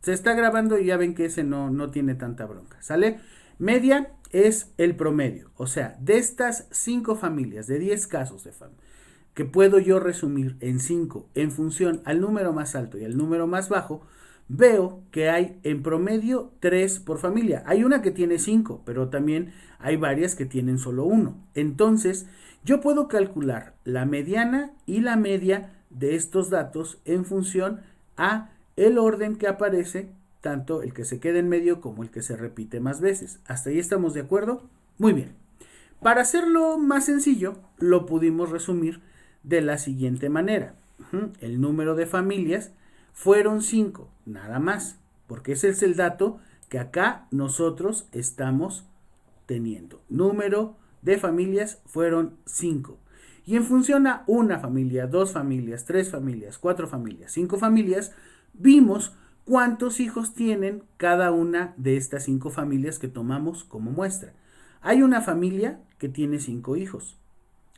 Se está grabando y ya ven que ese no tiene tanta bronca, ¿sale? Media es el promedio, o sea, de estas 5 familias, de 10 casos de familia, que puedo yo resumir en 5 en función al número más alto y al número más bajo, veo que hay en promedio 3 por familia. Hay una que tiene 5, pero también hay varias que tienen solo uno. Entonces, yo puedo calcular la mediana y la media de estos datos en función a el orden que aparece, tanto el que se queda en medio como el que se repite más veces. ¿Hasta ahí estamos de acuerdo? Muy bien. Para hacerlo más sencillo, lo pudimos resumir de la siguiente manera. El número de familias fueron 5, nada más, porque ese es el dato que acá nosotros estamos teniendo. Número de familias fueron 5. Y en función a una familia, 2 familias, 3 familias, 4 familias, 5 familias, vimos cuántos hijos tienen cada una de estas 5 familias que tomamos como muestra. Hay una familia que tiene 5 hijos.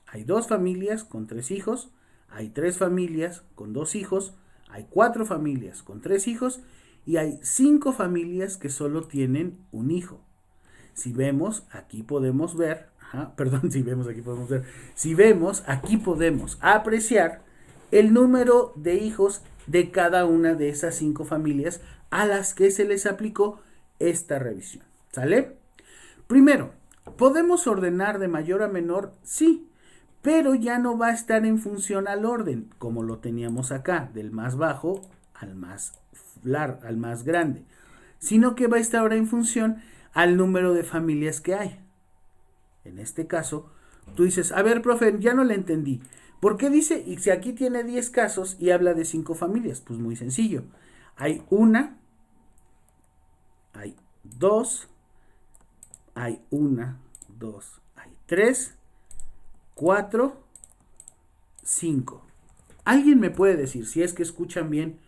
Hay 2 familias con 3 hijos. Hay 3 familias con 2 hijos. Hay 4 familias con 3 hijos. Y hay 5 familias que solo tienen un hijo. Si vemos, aquí podemos ver, si vemos, aquí podemos apreciar el número de hijos de cada una de esas 5 familias a las que se les aplicó esta revisión. ¿Sale? Primero, ¿podemos ordenar de mayor a menor? Sí, pero ya no va a estar en función al orden, como lo teníamos acá, del más bajo al más grande, sino que va a estar ahora en función al número de familias que hay. En este caso, tú dices, a ver, profe, ya no le entendí. ¿Por qué dice, y si aquí tiene 10 casos y habla de 5 familias? Pues muy sencillo. Hay una, hay dos, hay una, dos, hay 3, 4, 5. ¿Alguien me puede decir, si es que escuchan bien,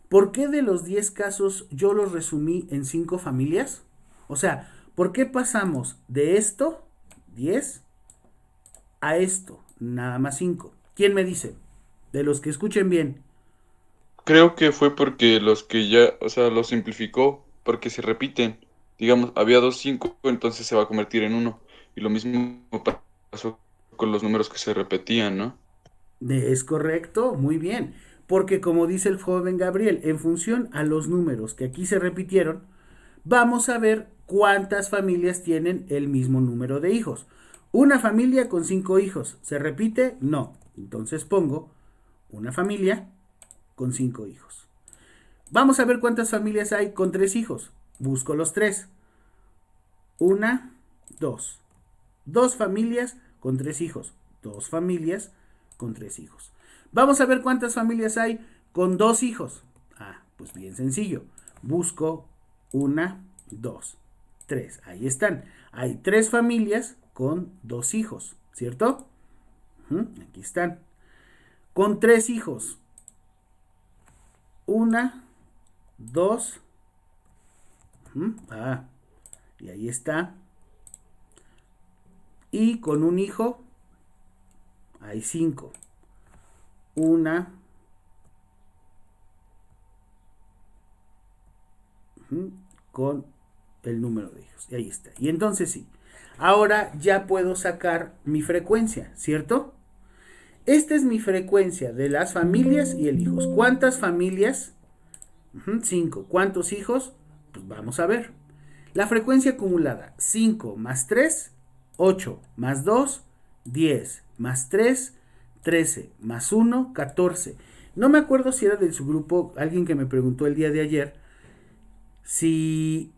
por qué de los 10 casos yo los resumí en 5 familias? O sea, ¿por qué pasamos de esto, 10, a esto, nada más 5? ¿Quién me dice? De los que escuchen bien. Creo que fue porque los que ya, o sea, los simplificó, porque se repiten. Digamos, había dos cinco, entonces se va a convertir en uno. Y lo mismo pasó con los números que se repetían, ¿no? Es correcto, muy bien. Porque como dice el joven Gabriel, en función a los números que aquí se repitieron, vamos a ver cuántas familias tienen el mismo número de hijos. Una familia con 5 hijos, ¿se repite? No. Entonces pongo una familia con 5 hijos. Vamos a ver cuántas familias hay con 3 hijos. Busco los 3. Una, dos. 2 familias con 3 hijos. 2 familias con 3 hijos. Vamos a ver cuántas familias hay con 2 hijos. Ah, pues bien sencillo. Busco una, 2, 3. Ahí están. Hay 3 familias con 2 hijos, ¿cierto? Aquí están. Con 3 hijos. Una, 2. Ah, y ahí está. Y con un hijo hay 5. Una, con el número de hijos. Y ahí está. Y entonces sí. Ahora ya puedo sacar mi frecuencia, ¿cierto? Esta es mi frecuencia de las familias y el hijos. ¿Cuántas familias? 5. ¿Cuántos hijos? Pues vamos a ver. La frecuencia acumulada, 5 más 3, 8 más 2, 10 más 3, 13 más 1, 14. No me acuerdo si era de su grupo, alguien que me preguntó el día de ayer, si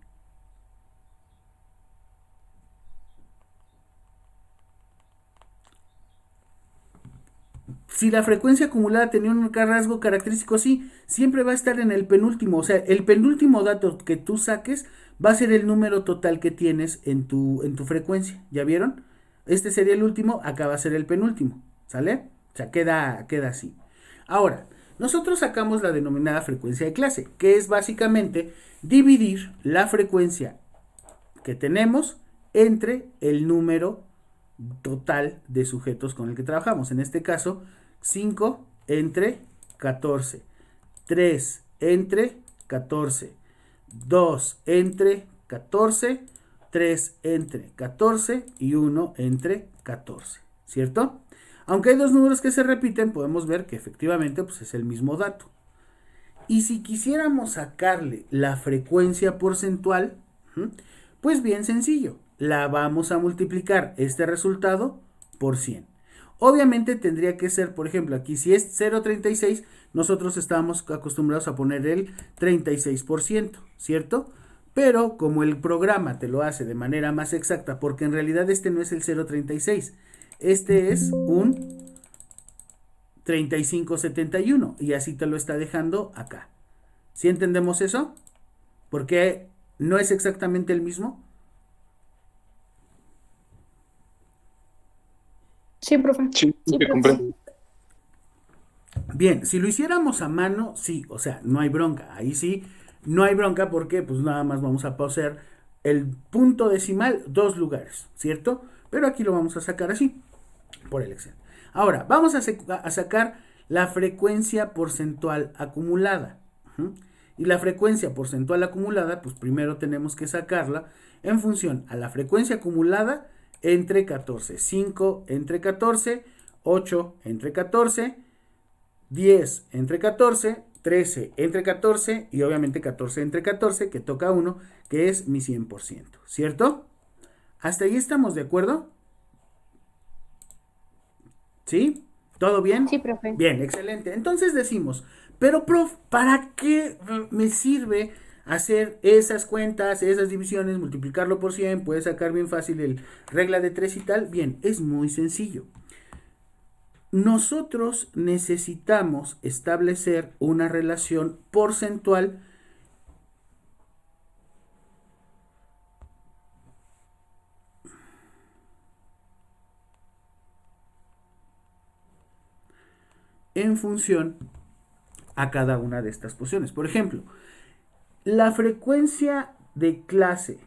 si la frecuencia acumulada tenía un rasgo característico así, siempre va a estar en el penúltimo. O sea, el penúltimo dato que tú saques va a ser el número total que tienes en tu frecuencia. ¿Ya vieron? Este sería el último, acá va a ser el penúltimo. ¿Sale? O sea, queda así. Ahora, nosotros sacamos la denominada frecuencia de clase, que es básicamente dividir la frecuencia que tenemos entre el número total de sujetos con el que trabajamos. En este caso, 5 entre 14, 3 entre 14, 2 entre 14, 3 entre 14 y 1 entre 14, ¿cierto? Aunque hay dos números que se repiten, podemos ver que efectivamente pues, es el mismo dato. Y si quisiéramos sacarle la frecuencia porcentual, pues bien sencillo, la vamos a multiplicar este resultado por 100. Obviamente tendría que ser, por ejemplo, aquí si es 0,36, nosotros estábamos acostumbrados a poner el 36%, ¿cierto? Pero como el programa te lo hace de manera más exacta, porque en realidad este no es el 0,36, este es un 3571 y así te lo está dejando acá. ¿Sí entendemos eso? Porque no es exactamente el mismo. Sí, profe. Sí, Sí, te profe. comprendo. Bien, si lo hiciéramos a mano, sí, o sea, no hay bronca. Ahí sí, no hay bronca porque pues nada más vamos a poner el punto decimal 2 lugares, ¿cierto? Pero aquí lo vamos a sacar así, por el Excel. Ahora, vamos a sacar la frecuencia porcentual acumulada. Y la frecuencia porcentual acumulada, pues primero tenemos que sacarla en función a la frecuencia acumulada entre 14. 5 entre 14, 8 entre 14, 10 entre 14, 13 entre 14 y obviamente 14 entre 14, que toca 1, que es mi 100%, ¿cierto? ¿Hasta ahí estamos de acuerdo? ¿Sí? ¿Todo bien? Sí, profe. Bien, excelente. Entonces decimos, pero prof, ¿para qué me sirve hacer esas cuentas, esas divisiones, multiplicarlo por 100? Puedes sacar bien fácil el regla de 3 y tal. Bien, es muy sencillo. Nosotros necesitamos establecer una relación porcentual en función a cada una de estas posiciones. Por ejemplo, la frecuencia de clase,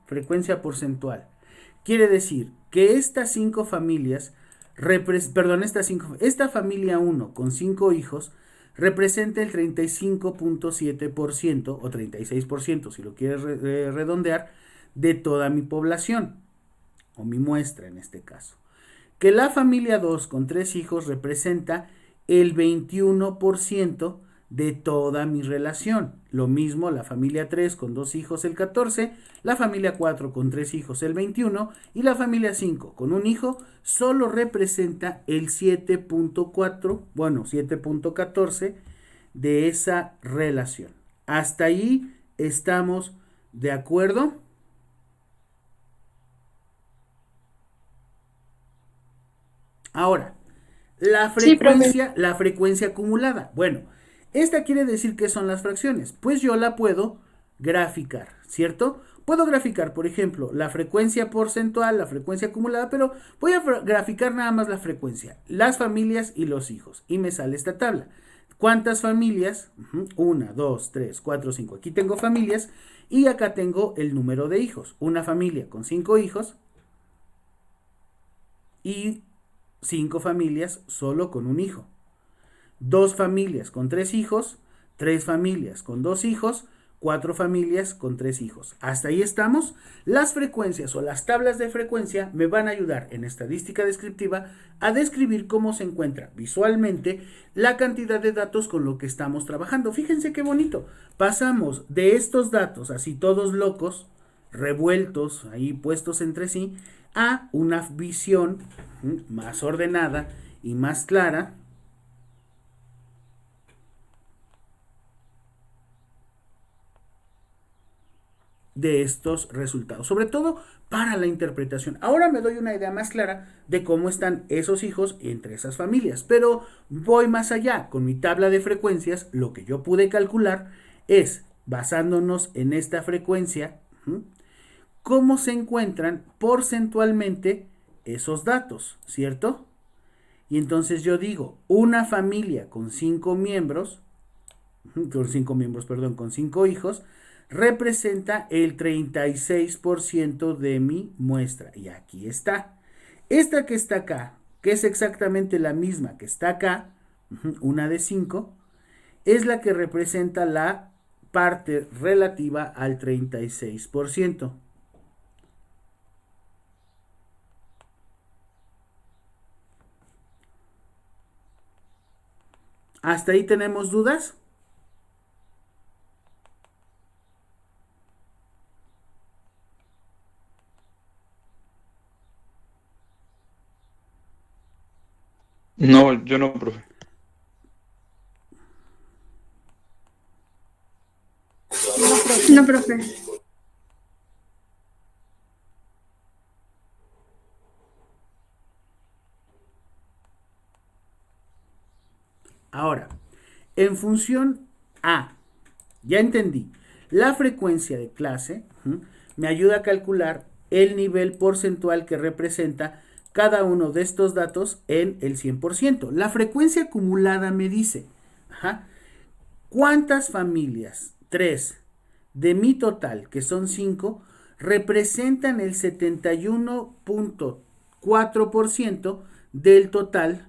frecuencia porcentual, quiere decir que estas 5 familias, esta familia 1 con 5 hijos representa el 35.7% o 36%, si lo quieres redondear, de toda mi población, o mi muestra en este caso. Que la familia 2 con 3 hijos representa el 21% de toda mi relación. Lo mismo la familia 3 con 2 hijos el 14, la familia 4 con 3 hijos el 21 y la familia 5 con un hijo solo representa el 7.4, bueno, 7.14 de esa relación. Hasta ahí estamos de acuerdo. Ahora, la frecuencia acumulada. Bueno, esta quiere decir que son las fracciones. Pues yo la puedo graficar, ¿cierto? Puedo graficar, por ejemplo, la frecuencia porcentual, la frecuencia acumulada, pero voy a graficar nada más la frecuencia, las familias y los hijos. Y me sale esta tabla. ¿Cuántas familias? 1, 2, 3, 4, 5. Aquí tengo familias y acá tengo el número de hijos. Una familia con 5 hijos y 5 familias solo con un hijo. 2 familias con 3 hijos, 3 familias con 2 hijos, 4 familias con 3 hijos. Hasta ahí estamos. Las frecuencias o las tablas de frecuencia me van a ayudar en estadística descriptiva a describir cómo se encuentra visualmente la cantidad de datos con lo que estamos trabajando. Fíjense qué bonito. Pasamos de estos datos así todos locos, revueltos, ahí puestos entre sí, a una visión más ordenada y más clara de estos resultados, sobre todo para la interpretación. Ahora me doy una idea más clara de cómo están esos hijos entre esas familias, pero voy más allá. Con mi tabla de frecuencias, lo que yo pude calcular es, basándonos en esta frecuencia, cómo se encuentran porcentualmente esos datos, ¿cierto? Y entonces yo digo, una familia con 5 miembros, con 5 hijos, representa el 36% de mi muestra. Y aquí está. Esta que está acá, que es exactamente la misma que está acá, una de 5, es la que representa la parte relativa al 36%. ¿Hasta ahí tenemos dudas? No, yo no, profe. No, profe. Ahora, en función a, ya entendí, la frecuencia de clase me ayuda a calcular el nivel porcentual que representa cada uno de estos datos en el 100%. La frecuencia acumulada me dice, ¿cuántas familias? 3 de mi total, que son 5, representan el 71.4% del total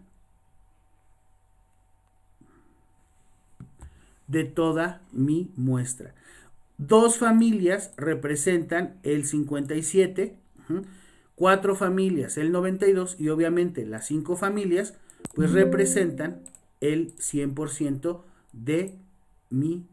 de toda mi muestra. 2 familias representan el 57, 4 familias el 92 y obviamente las 5 familias pues representan el 100% de mi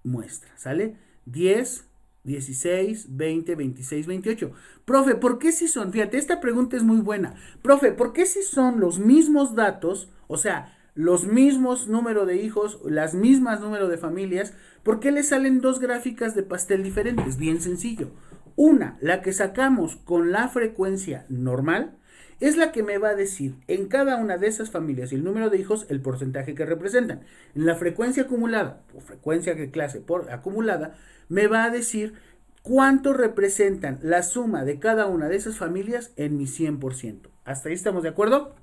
muestra, ¿sale? 10, 16, 20, 26, 28. Profe, ¿por qué si son? Fíjate, esta pregunta es muy buena. Profe, ¿por qué si son los mismos datos, o sea, los mismos número de hijos, las mismas número de familias, ¿por qué le salen 2 gráficas de pastel diferentes? Bien sencillo. Una, la que sacamos con la frecuencia normal, es la que me va a decir en cada una de esas familias y el número de hijos el porcentaje que representan. En la frecuencia acumulada, o frecuencia de clase por acumulada, me va a decir cuánto representan la suma de cada una de esas familias en mi 100%. ¿Hasta ahí estamos de acuerdo?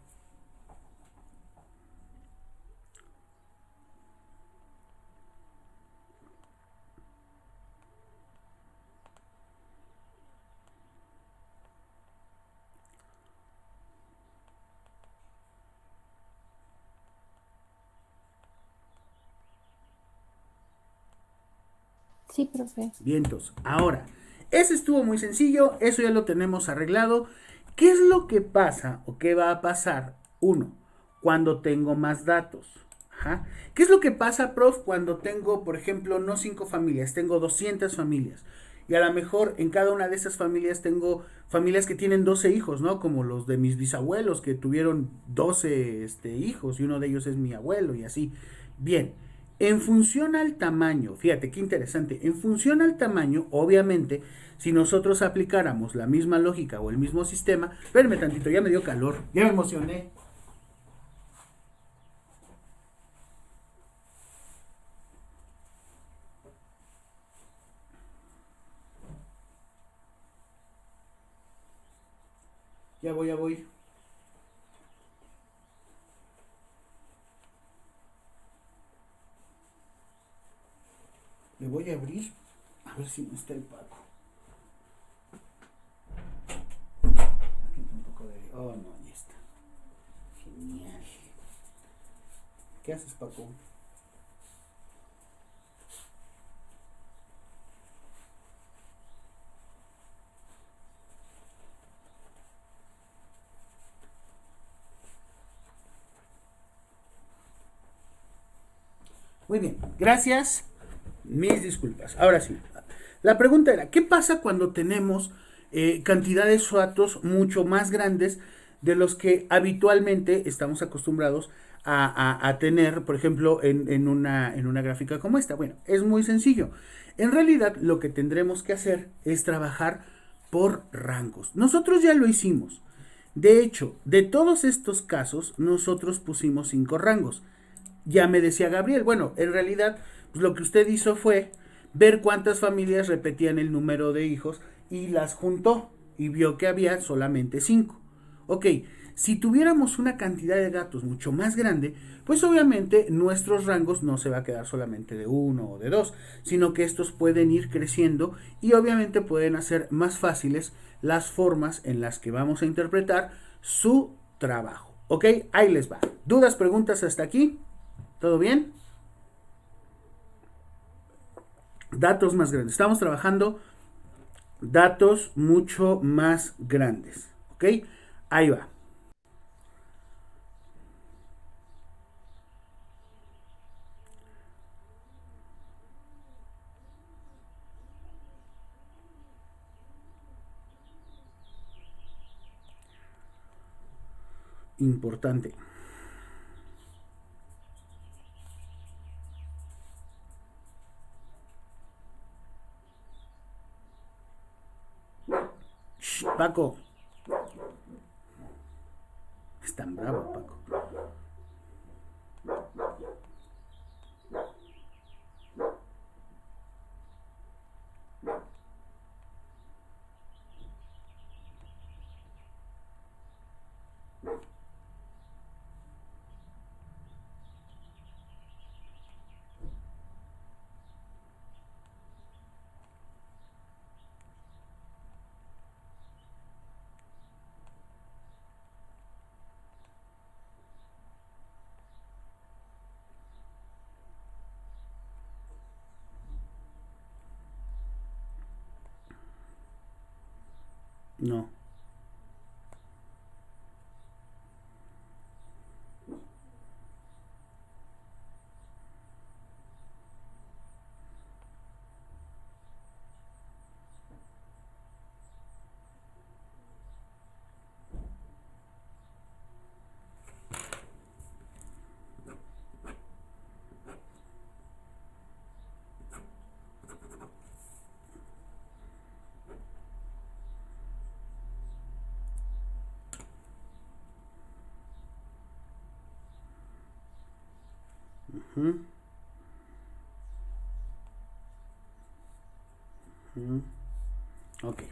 Sí, profe. Bien, entonces, ahora, ese estuvo muy sencillo, eso ya lo tenemos arreglado. ¿Qué es lo que pasa o qué va a pasar? Uno, cuando tengo más datos. ¿Qué es lo que pasa, prof, cuando tengo, por ejemplo, no 5 familias, tengo 200 familias? Y a lo mejor en cada una de esas familias tengo familias que tienen 12 hijos, ¿no? Como los de mis bisabuelos que tuvieron 12 hijos y uno de ellos es mi abuelo y así. Bien, en función al tamaño, fíjate qué interesante, en función al tamaño, obviamente, si nosotros aplicáramos la misma lógica o el mismo sistema, espérenme tantito, ya me dio calor, ya me emocioné. Ya voy, ya voy. Le voy a abrir, a ver si no está el Paco. Aquí está un poco de... Oh, no, ahí está. Genial. ¿Qué haces, Paco? Muy bien, gracias. Mis disculpas. Ahora sí, la pregunta era, ¿qué pasa cuando tenemos cantidades de datos mucho más grandes de los que habitualmente estamos acostumbrados a tener, por ejemplo, en una gráfica como esta? Bueno, es muy sencillo. En realidad, lo que tendremos que hacer es trabajar por rangos. Nosotros ya lo hicimos. De hecho, de todos estos casos, nosotros pusimos 5 rangos. Ya me decía Gabriel, bueno, en realidad pues lo que usted hizo fue ver cuántas familias repetían el número de hijos y las juntó y vio que había solamente 5. Ok, si tuviéramos una cantidad de datos mucho más grande, pues obviamente nuestros rangos no se va a quedar solamente de 1 o de 2, sino que estos pueden ir creciendo y obviamente pueden hacer más fáciles las formas en las que vamos a interpretar su trabajo. Ok, ahí les va. ¿Dudas, preguntas hasta aquí? ¿Todo bien? datos más grandes. Estamos trabajando datos mucho más grandes. ¿Ok? Ahí va. Importante. Shh, Paco. Es tan bravo, Paco. No. Uh-huh. Ok,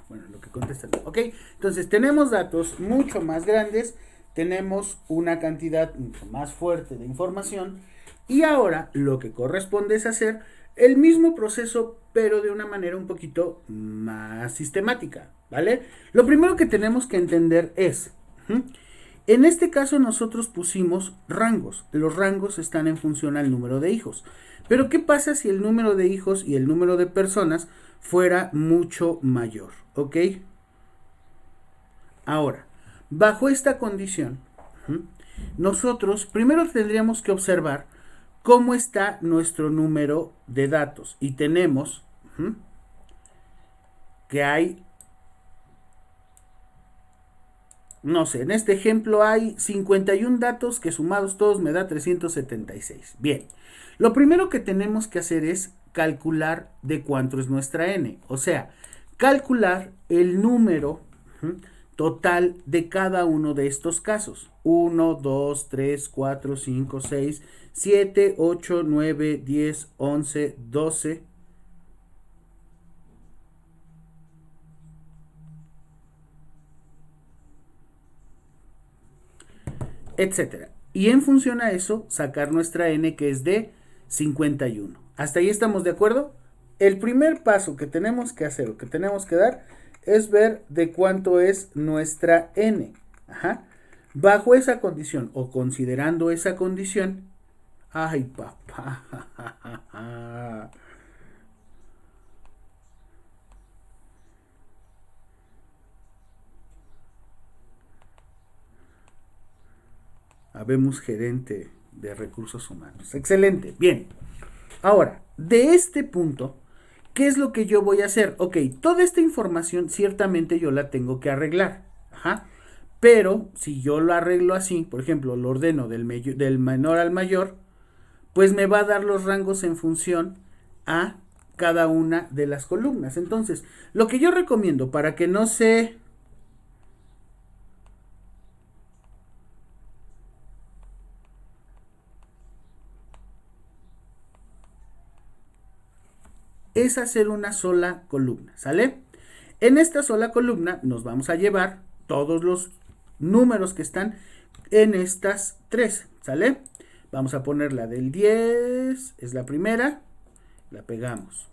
bueno, lo que contestan. Ok, entonces tenemos datos mucho más grandes, tenemos una cantidad mucho más fuerte de información y ahora lo que corresponde es hacer el mismo proceso pero de una manera un poquito más sistemática, ¿vale? Lo primero que tenemos que entender es, en este caso nosotros pusimos rangos. Los rangos están en función al número de hijos. Pero ¿qué pasa si el número de hijos y el número de personas fuera mucho mayor? ¿Ok? Ahora, bajo esta condición, nosotros primero tendríamos que observar cómo está nuestro número de datos. Y tenemos que hay, no sé, en este ejemplo hay 51 datos que sumados todos me da 376. Bien, lo primero que tenemos que hacer es calcular de cuánto es nuestra n, o sea, calcular el número total de cada uno de estos casos. 1, 2, 3, 4, 5, 6, 7, 8, 9, 10, 11, 12, etcétera. Y en función a eso, sacar nuestra n que es de 51. ¿Hasta ahí estamos de acuerdo? El primer paso que tenemos que hacer o que tenemos que dar es ver de cuánto es nuestra n. Ajá. Bajo esa condición o considerando esa condición, ay papá, habemos gerente de recursos humanos. Excelente, bien. Ahora, de este punto, ¿qué es lo que yo voy a hacer? Ok, toda esta información ciertamente yo la tengo que arreglar. Ajá. Pero si yo lo arreglo así, por ejemplo, lo ordeno del menor al mayor, pues me va a dar los rangos en función a cada una de las columnas. Entonces, lo que yo recomiendo para que no se es hacer una sola columna, ¿sale? En esta sola columna nos vamos a llevar todos los números que están en estas tres, ¿sale? Vamos a poner la del 10, es la primera, la pegamos.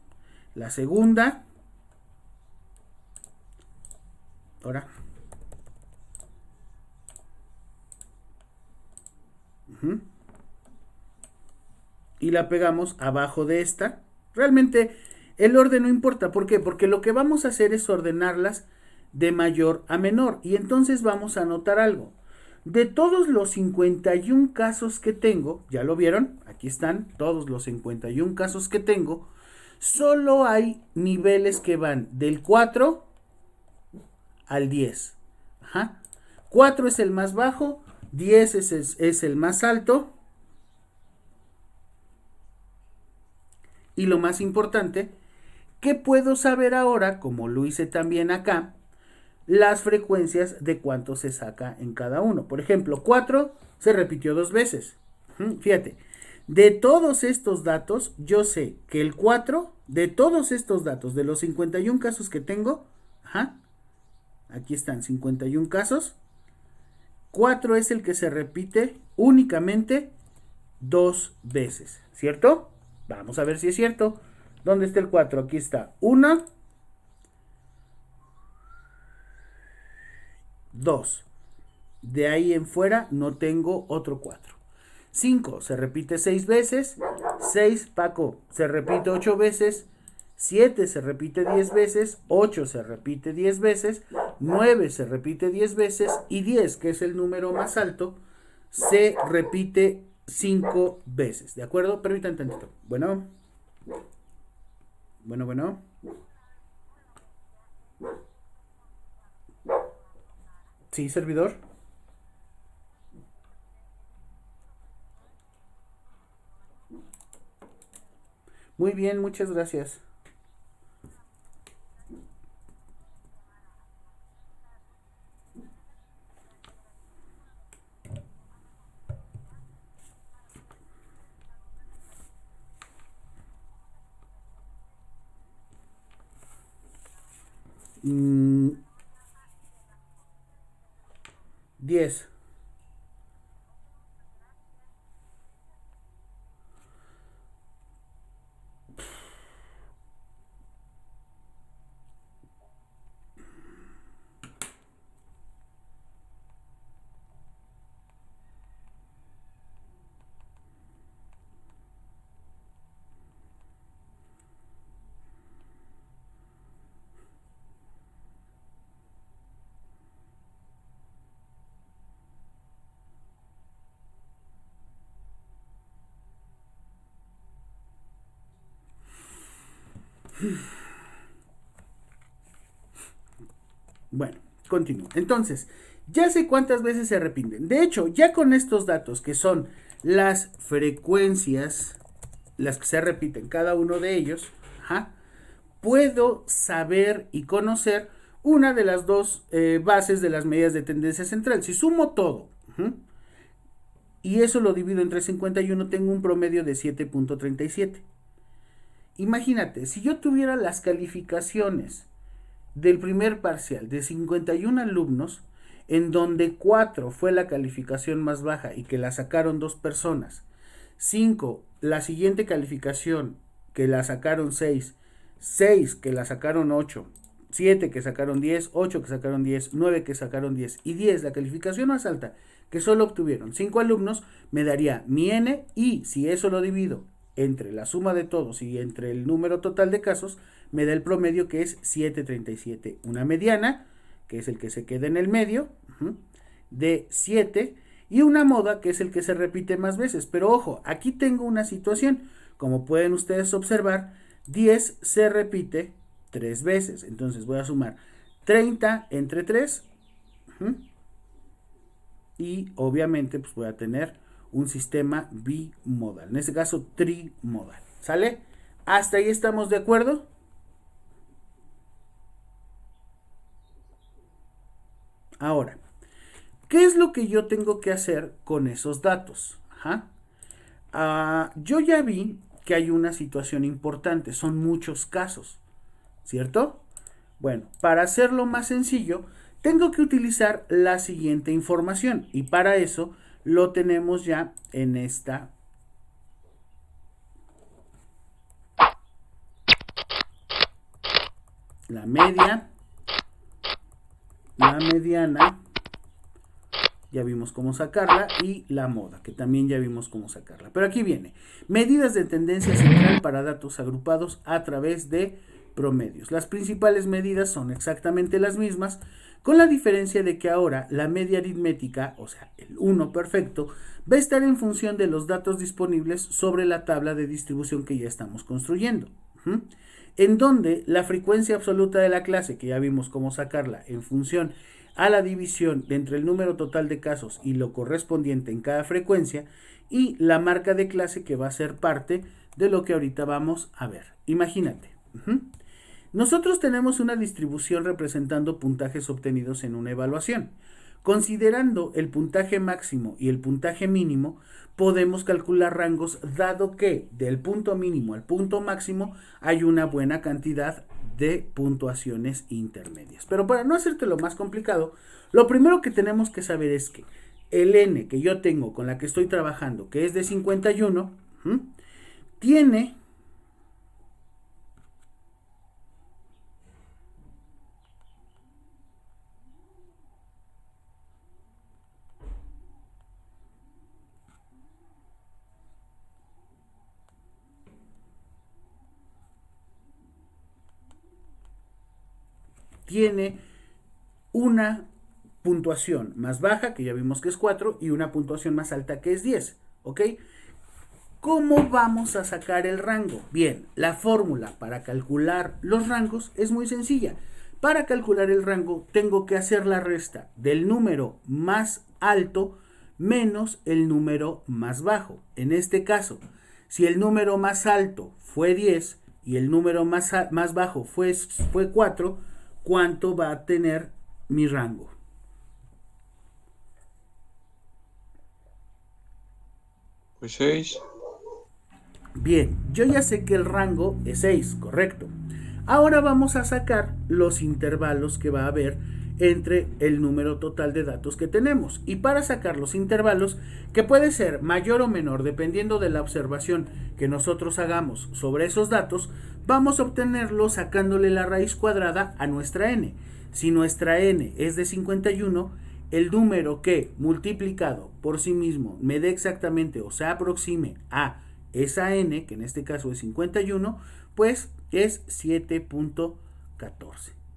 La segunda, ahora, y la pegamos abajo de esta, Realmente el orden no importa. ¿Por qué? Porque lo que vamos a hacer es ordenarlas de mayor a menor. Y entonces vamos a notar algo. De todos los 51 casos que tengo, ¿ya lo vieron? Aquí están todos los 51 casos que tengo. Solo hay niveles que van del 4 al 10. Ajá. 4 es el más bajo, 10 es el más alto. Y lo más importante, que puedo saber ahora, como lo hice también acá, las frecuencias de cuánto se saca en cada uno. Por ejemplo, 4 se repitió 2 veces. Fíjate, de todos estos datos, yo sé que el 4, de todos estos datos, de los 51 casos que tengo, aquí están 51 casos, 4 es el que se repite únicamente 2 veces, ¿cierto? Vamos a ver si es cierto. ¿Dónde está el 4? Aquí está. 1, 2. De ahí en fuera no tengo otro 4. 5 se repite 6 veces. 6, Paco, se repite 8 veces. 7 se repite 10 veces. 8 se repite 10 veces. 9 se repite 10 veces. Y 10, que es el número más alto, se repite 5 veces. ¿De acuerdo? Permítanme tantito. Bueno. Sí, servidor. Muy bien, muchas gracias. Mm, 10. Bueno, continúo. Entonces, ya sé cuántas veces se repiten. De hecho, ya con estos datos que son las frecuencias, las que se repiten cada uno de ellos, puedo saber y conocer una de las dos bases de las medidas de tendencia central. Si sumo todo, y eso lo divido entre 51, tengo un promedio de 7.37. Imagínate, si yo tuviera las calificaciones del primer parcial de 51 alumnos, en donde 4 fue la calificación más baja y que la sacaron 2 personas, 5 la siguiente calificación que la sacaron 6, 6 que la sacaron 8, 7 que sacaron 10, 8 que sacaron 10, 9 que sacaron 10 y 10 la calificación más alta que solo obtuvieron 5 alumnos, me daría mi n, y si eso lo divido entre la suma de todos y entre el número total de casos, me da el promedio, que es 7.37. Una mediana, que es el que se queda en el medio, de 7, y una moda, que es el que se repite más veces. Pero ojo, aquí tengo una situación. Como pueden ustedes observar, 10 se repite 3 veces. Entonces voy a sumar 30 entre 3. Y obviamente pues voy a tener un sistema bimodal. En este caso, trimodal. ¿Sale? ¿Hasta ahí estamos de acuerdo? Ahora, ¿qué es lo que yo tengo que hacer con esos datos? Yo ya vi que hay una situación importante, son muchos casos, ¿cierto? Bueno, para hacerlo más sencillo, tengo que utilizar la siguiente información, y para eso lo tenemos ya en esta la media, la mediana ya vimos cómo sacarla, y la moda, que también ya vimos cómo sacarla. Pero aquí viene, medidas de tendencia central para datos agrupados a través de promedios. Las principales medidas son exactamente las mismas, con la diferencia de que ahora la media aritmética, o sea, el 1 perfecto, va a estar en función de los datos disponibles sobre la tabla de distribución que ya estamos construyendo. En donde la frecuencia absoluta de la clase, que ya vimos cómo sacarla en función a la división de entre el número total de casos y lo correspondiente en cada frecuencia, y la marca de clase, que va a ser parte de lo que ahorita vamos a ver. Imagínate. Nosotros tenemos una distribución representando puntajes obtenidos en una evaluación. Considerando el puntaje máximo y el puntaje mínimo, podemos calcular rangos, dado que del punto mínimo al punto máximo hay una buena cantidad de puntuaciones intermedias. Pero para no hacértelo más complicado, lo primero que tenemos que saber es que el n que yo tengo con la que estoy trabajando, que es de 51, tiene una puntuación más baja, que ya vimos que es 4, y una puntuación más alta, que es 10, ¿ok? ¿Cómo vamos a sacar el rango? Bien, la fórmula para calcular los rangos es muy sencilla. Para calcular el rango tengo que hacer la resta del número más alto menos el número más bajo. En este caso, si el número más alto fue 10 y el número más bajo fue 4, ¿cuánto va a tener mi rango? Pues 6. Bien, yo ya sé que el rango es 6, correcto. Ahora vamos a sacar los intervalos que va a haber entre el número total de datos que tenemos. Y para sacar los intervalos, que puede ser mayor o menor dependiendo de la observación que nosotros hagamos sobre esos datos, vamos a obtenerlo sacándole la raíz cuadrada a nuestra n. Si nuestra n es de 51, el número que multiplicado por sí mismo me dé exactamente o se aproxime a esa n, que en este caso es 51, pues es 7.14,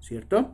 ¿cierto?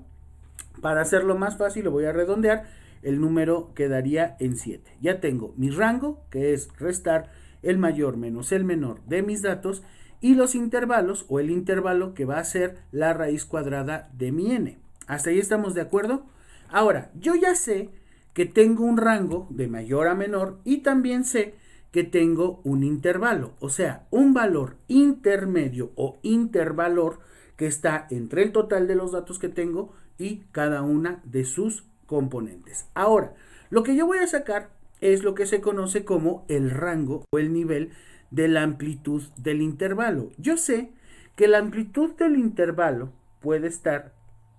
Para hacerlo más fácil, lo voy a redondear, el número quedaría en 7. Ya tengo mi rango, que es restar el mayor menos el menor de mis datos, y los intervalos, o el intervalo, que va a ser la raíz cuadrada de mi n. ¿Hasta ahí estamos de acuerdo? Ahora, yo ya sé que tengo un rango de mayor a menor, y también sé que tengo un intervalo, o sea, un valor intermedio o intervalor que está entre el total de los datos que tengo y cada una de sus componentes. Ahora, lo que yo voy a sacar es lo que se conoce como el rango o el nivel de la amplitud del intervalo. Yo sé que la amplitud del intervalo puede estar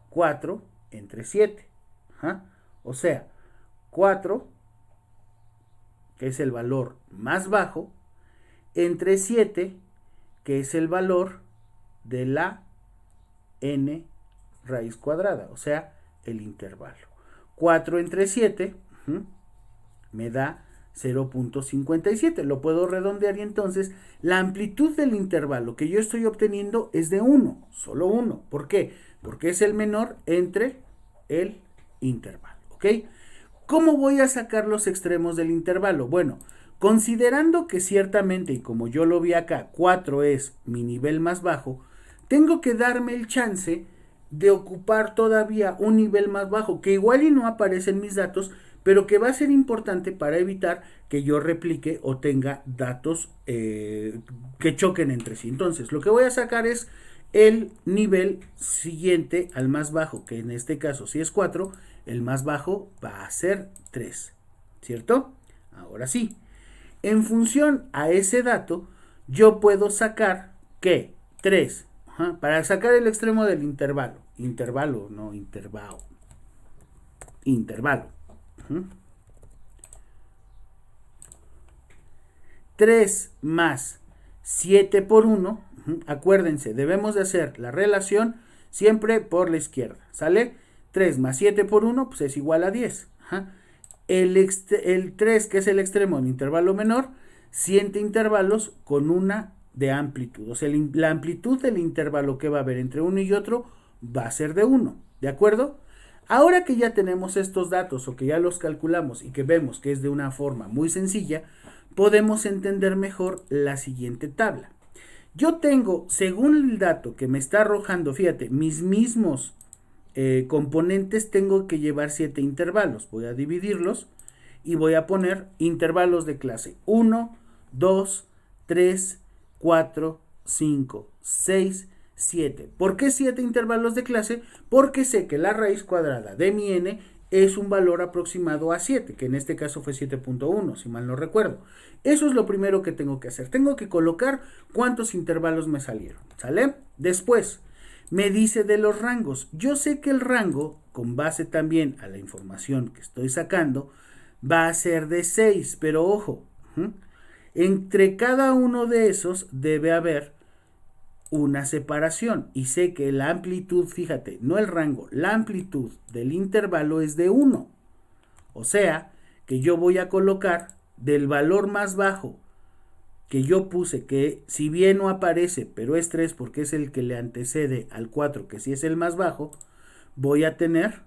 4 entre 7. O sea, 4, que es el valor más bajo, entre 7, que es el valor de la n raíz cuadrada, o sea, el intervalo. 4 entre 7 me da 0.57. Lo puedo redondear y entonces la amplitud del intervalo que yo estoy obteniendo es de 1, solo 1. ¿Por qué? Porque es el menor entre el intervalo, ¿ok? ¿Cómo voy a sacar los extremos del intervalo? Bueno, considerando que ciertamente, y como yo lo vi acá, 4 es mi nivel más bajo, tengo que darme el chance de ocupar todavía un nivel más bajo, que igual y no aparece en mis datos, pero que va a ser importante para evitar que yo replique o tenga datos que choquen entre sí. Entonces, lo que voy a sacar es el nivel siguiente al más bajo, que en este caso si es 4, el más bajo va a ser 3, ¿cierto? Ahora sí, en función a ese dato, yo puedo sacar que 3, para sacar el extremo del intervalo, intervalo, 3 más 7 por 1, acuérdense, debemos de hacer la relación siempre por la izquierda, ¿sale? 3 más 7 por 1, pues es igual a 10. El 3, que es el extremo del intervalo menor, siente intervalos con una de amplitud. O sea, la amplitud del intervalo que va a haber entre uno y otro va a ser de 1. ¿De acuerdo? Ahora que ya tenemos estos datos o que ya los calculamos y que vemos que es de una forma muy sencilla, podemos entender mejor la siguiente tabla. Yo tengo, según el dato que me está arrojando, fíjate, mis mismos componentes, tengo que llevar 7 intervalos. Voy a dividirlos y voy a poner intervalos de clase 1, 2, 3, 4, 5, 6, 7. ¿Por qué 7 intervalos de clase? Porque sé que la raíz cuadrada de mi n es un valor aproximado a 7, que en este caso fue 7.1, si mal no recuerdo. Eso es lo primero que tengo que hacer. Tengo que colocar cuántos intervalos me salieron, ¿sale? Después, me dice de los rangos. Yo sé que el rango, con base también a la información que estoy sacando, va a ser de 6, pero ojo, entre cada uno de esos debe haber una separación, y sé que la amplitud, fíjate, no el rango, la amplitud del intervalo es de 1. O sea, que yo voy a colocar del valor más bajo que yo puse, que si bien no aparece, pero es 3 porque es el que le antecede al 4, que sí es el más bajo, voy a tener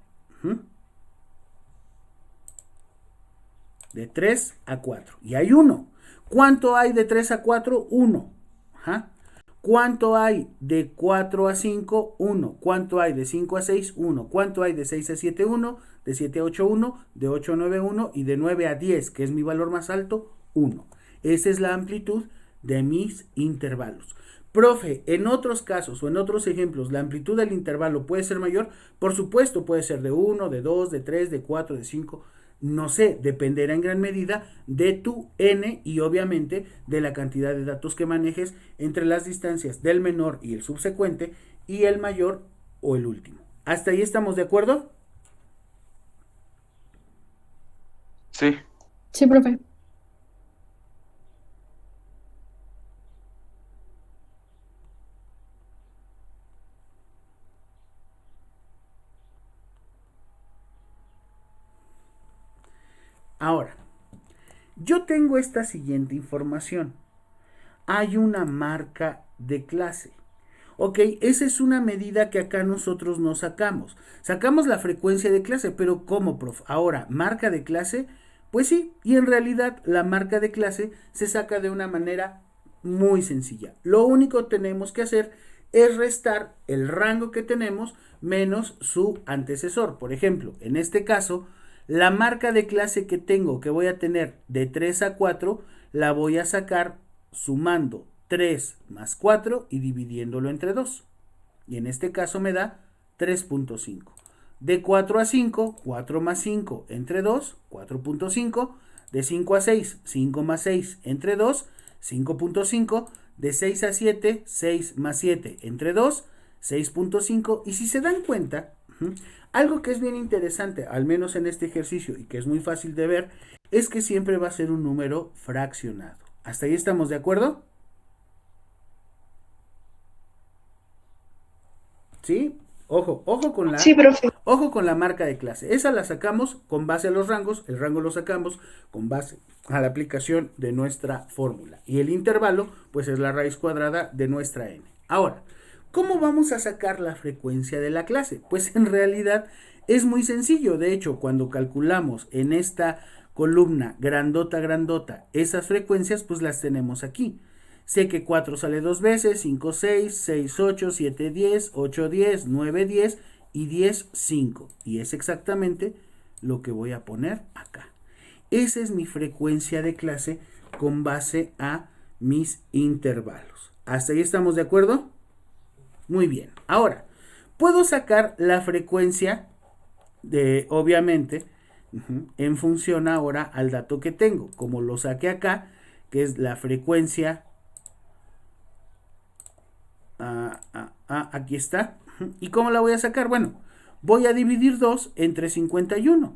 de 3 a 4. Y hay 1. ¿Cuánto hay de 3 a 4? 1. ¿Cuánto hay de 4 a 5? 1. ¿Cuánto hay de 5 a 6? 1. ¿Cuánto hay de 6 a 7? 1. De 7 a 8, 1. De 8 a 9, 1. Y de 9 a 10, que es mi valor más alto, 1. Esa es la amplitud de mis intervalos. Profe, en otros casos o en otros ejemplos, ¿la amplitud del intervalo puede ser mayor? Por supuesto, puede ser de 1, de 2, de 3, de 4, de 5. No sé, dependerá en gran medida de tu n y obviamente de la cantidad de datos que manejes entre las distancias del menor y el subsecuente y el mayor o el último. ¿Hasta ahí estamos de acuerdo? Sí. Sí, profe. Ahora, yo tengo esta siguiente información. Hay una marca de clase. Ok, esa es una medida que acá nosotros no sacamos. Sacamos la frecuencia de clase, pero ¿cómo, prof? Ahora, ¿marca de clase? Pues sí, y en realidad la marca de clase se saca de una manera muy sencilla. Lo único que tenemos que hacer es restar el rango que tenemos menos su antecesor. Por ejemplo, en este caso, la marca de clase que tengo, que voy a tener de 3 a 4, la voy a sacar sumando 3 más 4 y dividiéndolo entre 2. Y en este caso me da 3.5. De 4 a 5, 4 más 5 entre 2, 4.5. De 5 a 6, 5 más 6 entre 2, 5.5. De 6 a 7, 6 más 7 entre 2, 6.5. Y si se dan cuenta, algo que es bien interesante, al menos en este ejercicio, y que es muy fácil de ver, es que siempre va a ser un número fraccionado. ¿Hasta ahí estamos de acuerdo? ¿Sí? Sí, profe. Ojo con la marca de clase. Esa la sacamos con base a los rangos, el rango lo sacamos con base a la aplicación de nuestra fórmula. Y el intervalo, pues es la raíz cuadrada de nuestra n. Ahora, ¿cómo vamos a sacar la frecuencia de la clase? Pues en realidad es muy sencillo. De hecho, cuando calculamos en esta columna grandota, esas frecuencias, pues las tenemos aquí. Sé que 4 sale 2 veces, 5, 6, 6, 8, 7, 10, 8, 10, 9, 10 y 10, 5. Y es exactamente lo que voy a poner acá. Esa es mi frecuencia de clase con base a mis intervalos. ¿Hasta ahí estamos de acuerdo? Muy bien. Ahora, puedo sacar la frecuencia de, obviamente, en función ahora al dato que tengo. Como lo saqué acá, que es la frecuencia. Aquí está. ¿Y cómo la voy a sacar? Bueno, voy a dividir 2 entre 51.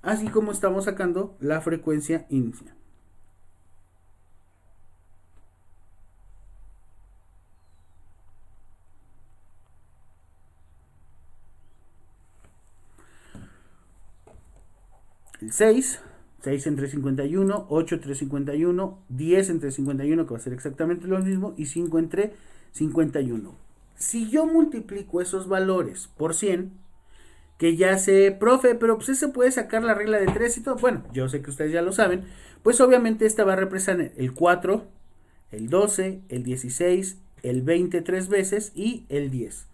Así como estamos sacando la frecuencia inicial. el 6, 6 entre 51, 8 entre 51, 10 entre 51, que va a ser exactamente lo mismo, y 5 entre 51. Si yo multiplico esos valores por 100, que ya sé, profe, pero pues se puede sacar la regla de 3 y todo. Bueno, yo sé que ustedes ya lo saben. Pues obviamente esta va a representar el 4, el 12, el 16, el 20 tres veces y el 10.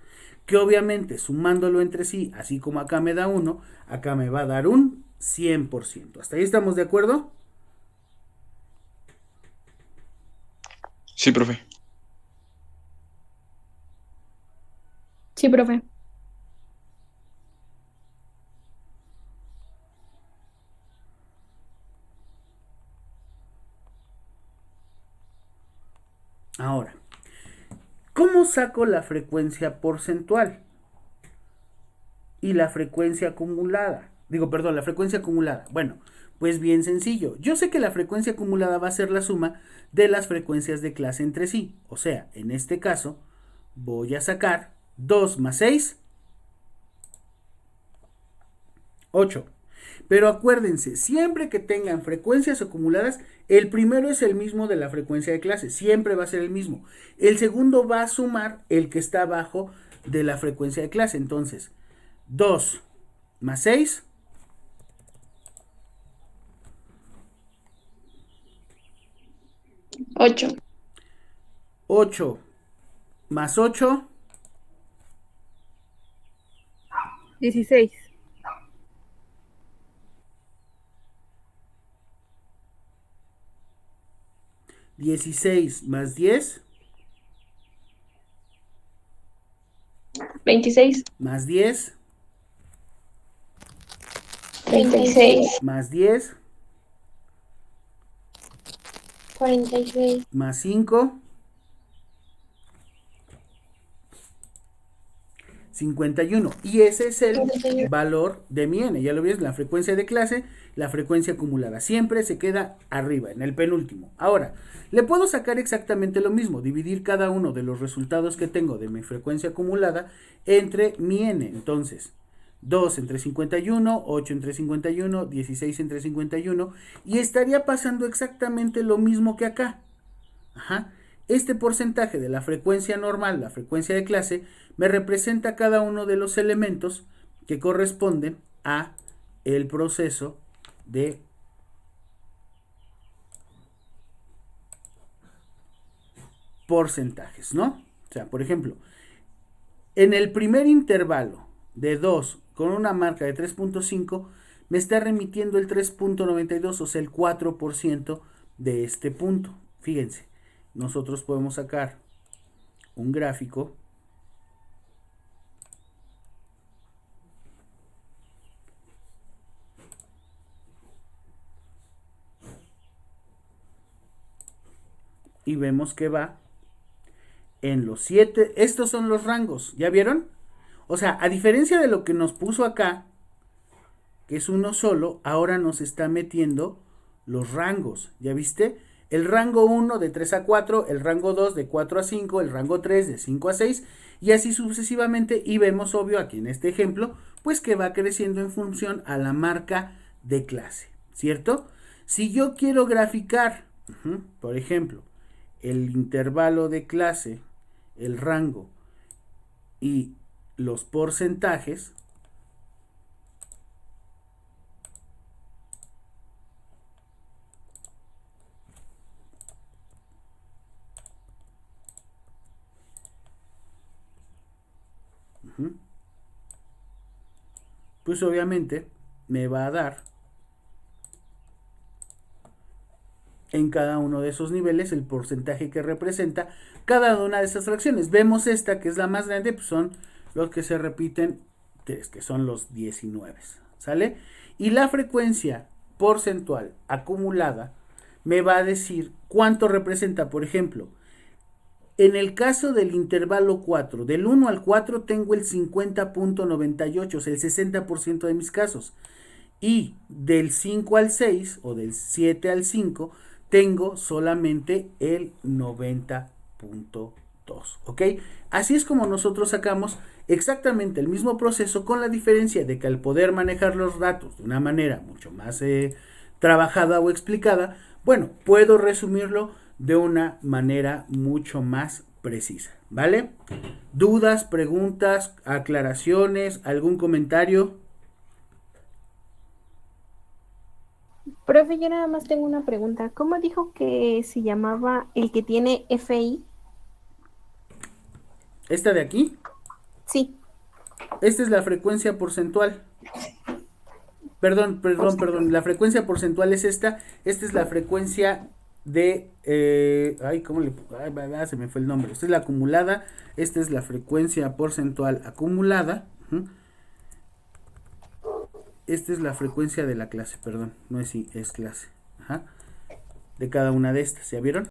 Que obviamente sumándolo entre sí, así como acá me da 1, acá me va a dar un 100%. ¿Hasta ahí estamos de acuerdo? Sí, profe. Sí, profe. Ahora, ¿cómo saco la frecuencia porcentual? Y la frecuencia acumulada. Digo, perdón, la frecuencia acumulada. Bueno, pues bien sencillo. Yo sé que la frecuencia acumulada va a ser la suma de las frecuencias de clase entre sí. O sea, en este caso, voy a sacar 2 más 6, 8. Pero acuérdense, siempre que tengan frecuencias acumuladas, el primero es el mismo de la frecuencia de clase. Siempre va a ser el mismo. El segundo va a sumar el que está abajo de la frecuencia de clase. Entonces, 2 más 6. 8. 8 más 8. 16. 16 más 10. 26. Más 10. 36. Más 10. 46. Más 5. 51. Y ese es el valor de mi n. Ya lo ves, la frecuencia de clase, la frecuencia acumulada. Siempre se queda arriba, en el penúltimo. Ahora, le puedo sacar exactamente lo mismo. Dividir cada uno de los resultados que tengo de mi frecuencia acumulada entre mi n. Entonces, 2 entre 51, 8 entre 51, 16 entre 51. Y estaría pasando exactamente lo mismo que acá. Ajá. Este porcentaje de la frecuencia normal, la frecuencia de clase, me representa cada uno de los elementos que corresponden a el proceso de porcentajes, ¿no? O sea, por ejemplo, en el primer intervalo de 2 con una marca de 3.5, me está remitiendo el 3.92, o sea, el 4% de este punto. Fíjense, nosotros podemos sacar un gráfico y vemos que va en los 7. Estos son los rangos, ¿ya vieron? O sea, a diferencia de lo que nos puso acá, que es uno solo, ahora nos está metiendo los rangos, ¿ya viste? El rango 1 de 3 a 4, el rango 2 de 4 a 5, el rango 3 de 5 a 6, y así sucesivamente, y vemos obvio aquí en este ejemplo, pues que va creciendo en función a la marca de clase, ¿cierto? Si yo quiero graficar, por ejemplo, el intervalo de clase, el rango y los porcentajes, pues obviamente me va a dar en cada uno de esos niveles el porcentaje que representa cada una de esas fracciones. Vemos esta que es la más grande, pues son los que se repiten 3, que son los 19, ¿sale? Y la frecuencia porcentual acumulada me va a decir cuánto representa. Por ejemplo, en el caso del intervalo 4, del 1 al 4 tengo el 50.98, o sea, el 60% de mis casos. Y del 5 al 6 o del 7 al 5 tengo solamente el 90.2. 2, ¿ok? Así es como nosotros sacamos exactamente el mismo proceso, con la diferencia de que al poder manejar los datos de una manera mucho más trabajada o explicada, bueno, puedo resumirlo de una manera mucho más precisa, ¿vale? ¿Dudas, preguntas, aclaraciones, algún comentario? Profe, yo nada más tengo una pregunta. ¿Cómo dijo que se llamaba el que tiene FI? ¿Esta de aquí? Sí, Esta es la frecuencia porcentual. Perdón, la frecuencia porcentual es esta. Esta es la frecuencia de... ¿cómo le...? Se me fue el nombre. Esta es la acumulada. Esta es la frecuencia porcentual acumulada. Esta es la frecuencia de la clase, perdón. No es si es clase. Ajá. De cada una de estas. ¿Ya vieron?